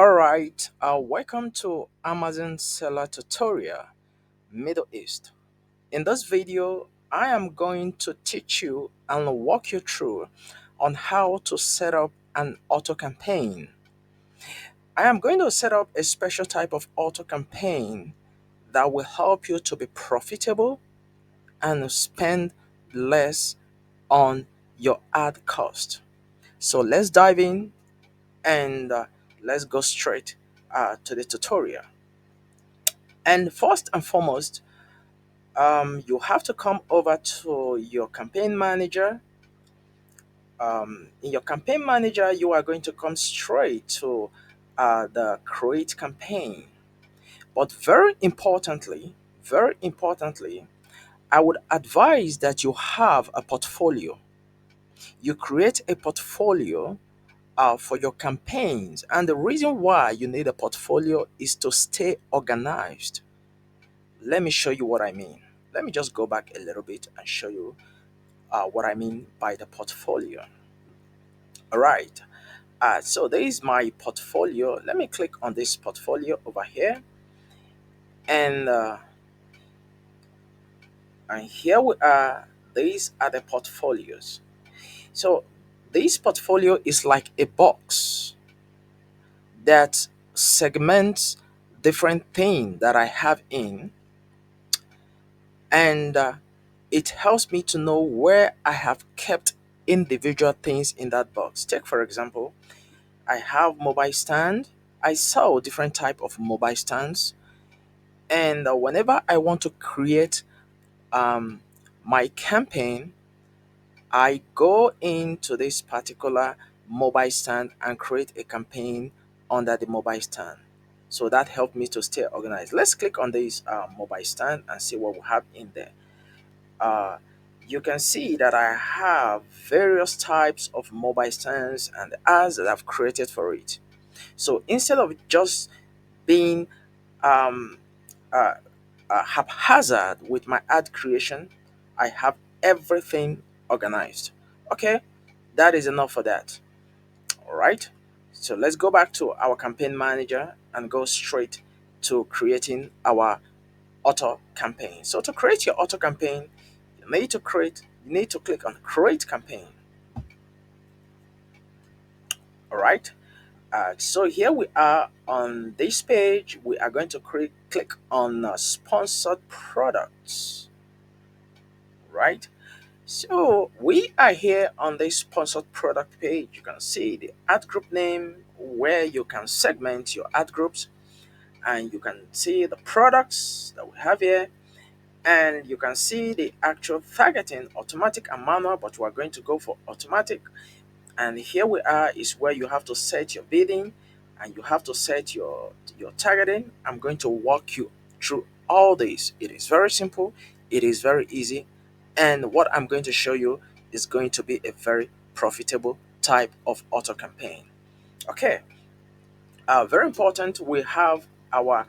Alright, welcome to Amazon Seller Tutorial Middle East. In this video, I am going to teach you and walk you through on how to set up an auto campaign. I am going to set up a special type of auto campaign that will help you to be profitable and spend less on your ad cost. So let's dive in and let's go straight to the tutorial. And first and foremost, you have to come over to your campaign manager. In your campaign manager, you are going to come straight to the create campaign. But very importantly, I would advise that you have a portfolio. You create a portfolio for your campaigns. And the reason why you need a portfolio is to stay organized. Let me show you what I mean. Let me just go back a little bit and show you what I mean by the portfolio. All right. So there is my portfolio. Let me click on this portfolio over here, and here we are. These are the portfolios. So this portfolio is like a box that segments different things that I have in, and it helps me to know where I have kept individual things in that box. Take for example, I have mobile stand. I sell different type of mobile stands, and whenever I want to create um, my campaign, I go into this particular mobile stand and create a campaign under the mobile stand. So that helped me to stay organized. Let's click on this mobile stand and see what we have in there. uh, you can see that I have various types of mobile stands and ads that I've created for it. So instead of just being um, uh, haphazard with my ad creation, I have everything organized. Okay, that is enough for that. All right. So let's go back to our campaign manager and go straight to creating our auto campaign. So to create your auto campaign, you need to click on create campaign. All right. So here we are on this page. We are going to click on sponsored products, right? So we are here on this sponsored product page. You can see the ad group name where you can segment your ad groups, and you can see the products that we have here, and you can see the actual targeting, automatic and manual, but we're going to go for automatic. And here we are is where you have to set your bidding and you have to set your targeting. I'm going to walk you through all this. It is very simple, it is very easy, and what I'm going to show you is going to be a very profitable type of auto campaign. Okay, very important, we have our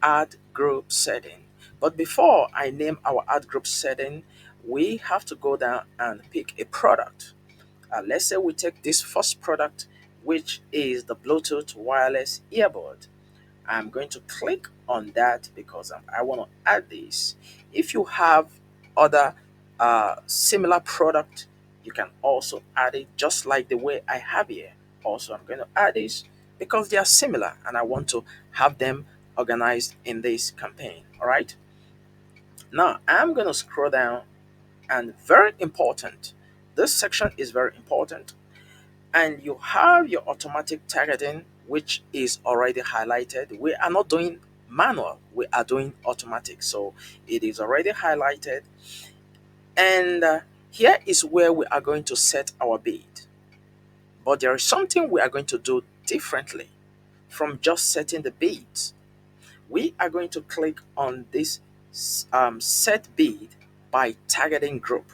ad group setting. But before I name our ad group setting, we have to go down and pick a product. Let's say we take this first product, which is the Bluetooth wireless earbud. I'm going to click on that because I want to add this. If you have other similar product, you can also add it just like the way I have here. Also, I'm going to add this because they are similar and I want to have them organized in this campaign. All right. Now I'm going to scroll down, and very important. This section is very important, and you have your automatic targeting, which is already highlighted. We are not doing manual, we are doing automatic, so it is already highlighted. And here is where we are going to set our bid, but there is something we are going to do differently from just setting the bids. We are going to click on this set bid by targeting group.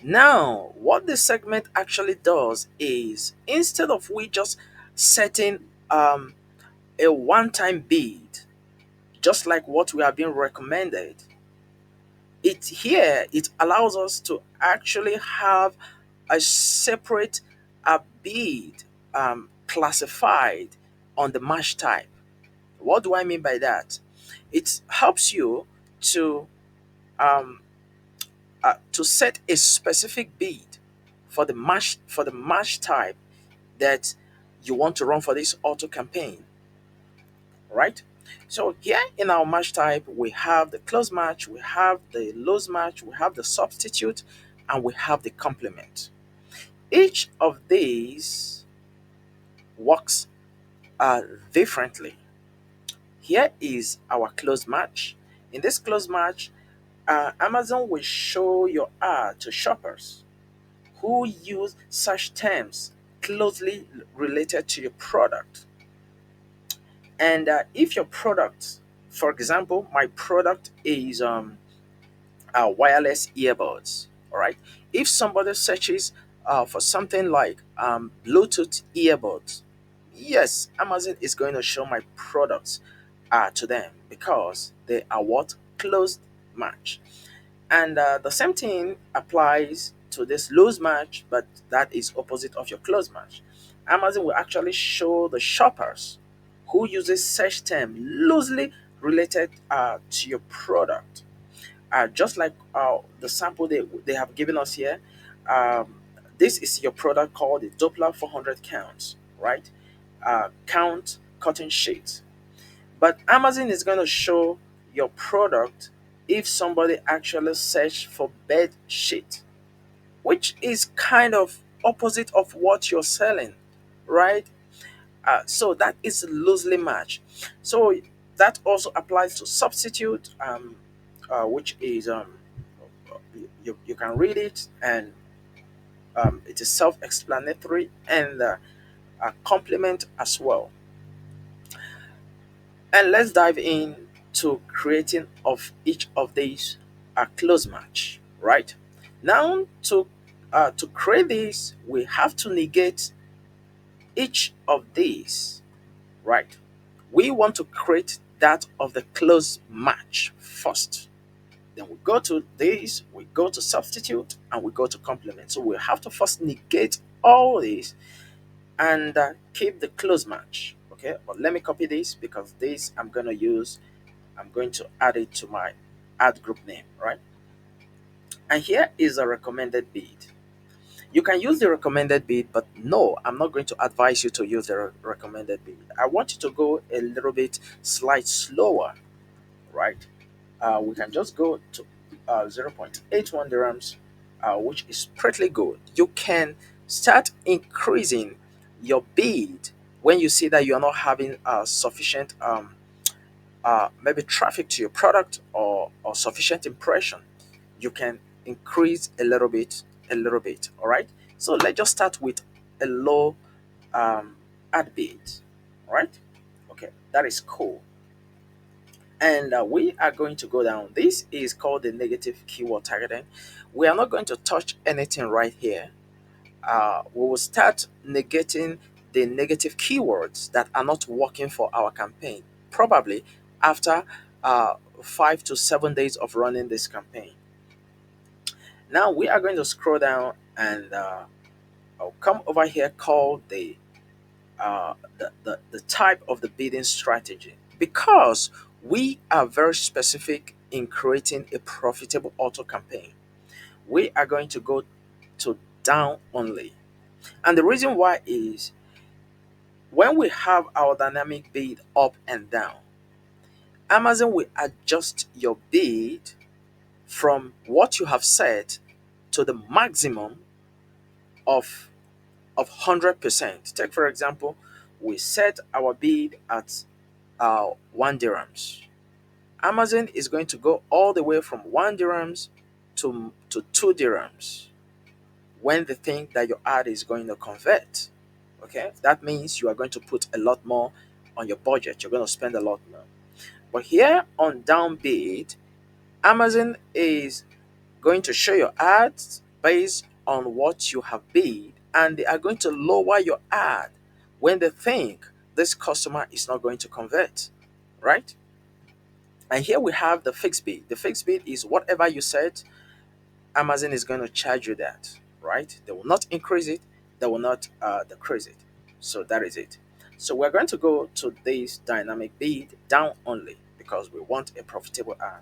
Now, what this segment actually does is instead of we just setting a one-time bid, just like what we have been recommended, it allows us to actually have a separate bid classified on the match type. What do I mean by that? It helps you to um, to set a specific bid for the match type that you want to run for this auto campaign, right? So here in our match type, we have the close match, we have the loose match, we have the substitute, and we have the complement. Each of these works uh, differently. Here is our close match. In this close match, Amazon will show your ad to shoppers who use such terms closely related to your product. And if your product, for example, my product is wireless earbuds, all right? If somebody searches for something like Bluetooth earbuds, yes, Amazon is going to show my products to them because they are what closed match. And the same thing applies to this loose match, but that is opposite of your close match. Amazon will actually show the shoppers who uses search term loosely related to your product. Just like the sample they have given us here, um, this is your product called the Doppler 400 counts, right? Count cotton sheets. But Amazon is going to show your product if somebody actually search for bed sheet, which is kind of opposite of what you're selling, right? So that is loosely matched. So that also applies to substitute, which is you can read it and it is self-explanatory, and complement as well. And let's dive in to creating of each of these a close match, right? Now to create this, we have to negate each of these, right? We want to create that of the close match first. Then we go to this, we go to substitute, and we go to complement. So we have to first negate all these and keep the close match. Okay, but let me copy this because this I'm going to add it to my ad group name, right? And here is a recommended bid. You can use the recommended bid, but no, I'm not going to advise you to use the recommended bid. I want you to go a little bit slight slower, right? We can just go to 0.81 dirhams, which is pretty good. You can start increasing your bid when you see that you are not having sufficient maybe traffic to your product, or sufficient impression. You can increase a little bit, all right? So let's just start with a low ad bid, all right? Okay, that is cool. And we are going to go down. This is called the negative keyword targeting. We are not going to touch anything right here. We will start negating the negative keywords that are not working for our campaign, probably after 5 to 7 days of running this campaign. Now we are going to scroll down and I'll come over here called the type of the bidding strategy, because we are very specific in creating a profitable auto campaign. We are going to go to down only. And the reason why is when we have our dynamic bid up and down, Amazon will adjust your bid from what you have set to the maximum of 100%. Take for example, we set our bid at 1 dirhams. Amazon is going to go all the way from 1 dirhams to 2 dirhams when they think that your ad is going to convert. Okay, that means you are going to put a lot more on your budget. You're going to spend a lot more. But here on downbid, Amazon is going to show your ads based on what you have bid, and they are going to lower your ad when they think this customer is not going to convert, right? And here we have the fixed bid. The fixed bid is whatever you set, Amazon is going to charge you that, right? They will not increase it, they will not decrease it. So that is it. So we're going to go to this dynamic bid down only because we want a profitable ad.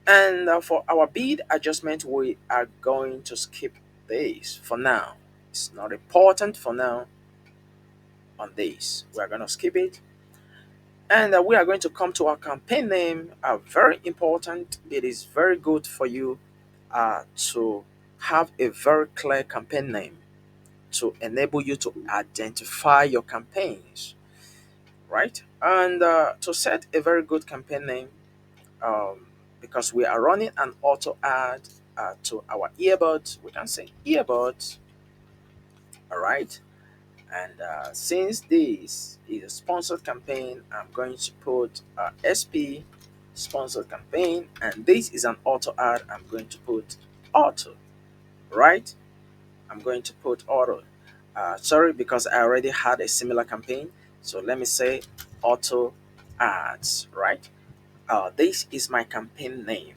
And for our bid adjustment, we are going to skip this for now. It's not important for now on this. We're going to skip it. And we are going to come to our campaign name. Very important. It is very good for you to have a very clear campaign name to enable you to identify your campaigns, right? And to set a very good campaign name, um, because we are running an auto ad to our earbuds, we can say earbuds, all right? And since this is a sponsored campaign, I'm going to put SP sponsored campaign, and this is an auto ad. I'm going to put auto, right? I'm going to put auto. Sorry, because I already had a similar campaign. So let me say auto ads, right? This is my campaign name.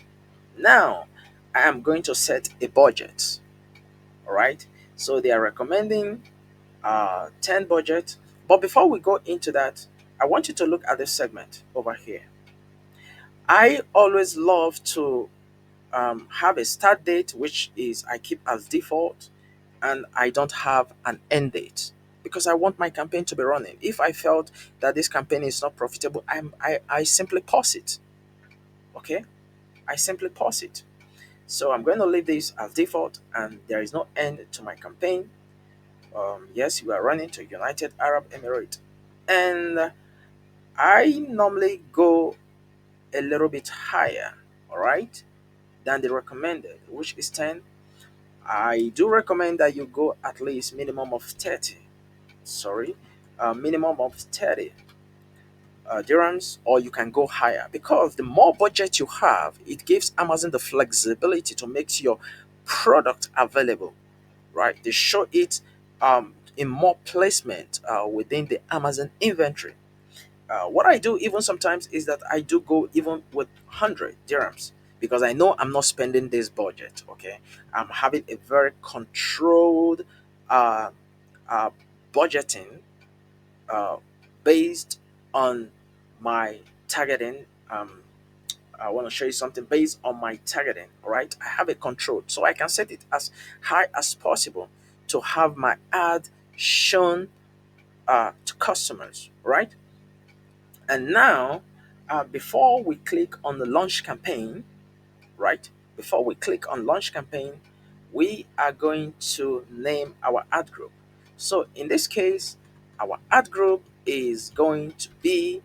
Now, I am going to set a budget, all right? So they are recommending 10 budget. But before we go into that, I want you to look at this segment over here. I always love to have a start date, which is I keep as default, and I don't have an end date because I want my campaign to be running. If I felt that this campaign is not profitable, I simply pause it. Okay, I simply pause it. So I'm going to leave this as default, and there is no end to my campaign. Yes, you are running to United Arab Emirates, and I normally go a little bit higher, all right, than the recommended, which is 10. I do recommend that you go at least minimum of 30. Sorry, minimum of 30 dirhams, or you can go higher because the more budget you have, it gives Amazon the flexibility to make your product available, right? They show it in more placement within the Amazon inventory. What I do even sometimes is that I do go even with 100 dirhams because I know I'm not spending this budget. Okay, I'm having a very controlled uh, uh, budgeting uh, based on my targeting. I want to show you something based on my targeting. All right, I have a control, so I can set it as high as possible to have my ad shown to customers. Right, and now, before we click on the launch campaign, right? Before we click on launch campaign, we are going to name our ad group. So in this case, our ad group is going to be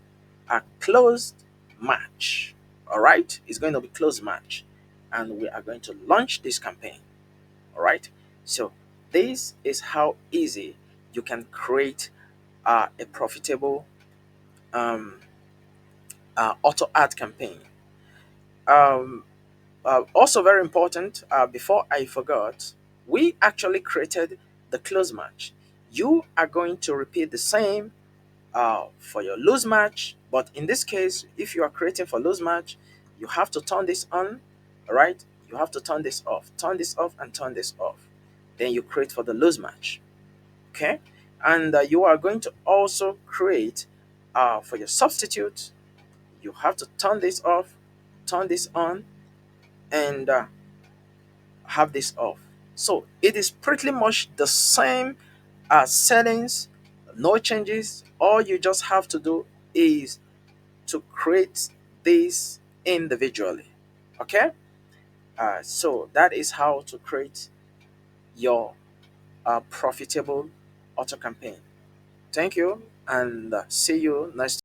a closed match. All right, it's going to be closed match, and we are going to launch this campaign. All right, so this is how easy you can create a profitable um, auto ad campaign. Um, Also, very important, before I forgot, we actually created the close match. You are going to repeat the same for your lose match, but in this case, if you are creating for lose match, you have to turn this on, all right? You have to turn this off, and turn this off. Then you create for the lose match, okay? And you are going to also create for your substitute. You have to turn this off, turn this on, and have this off. So it is pretty much the same settings, no changes. All you just have to do is to create this individually. Okay, so that is how to create your profitable auto campaign. Thank you, and see you next time.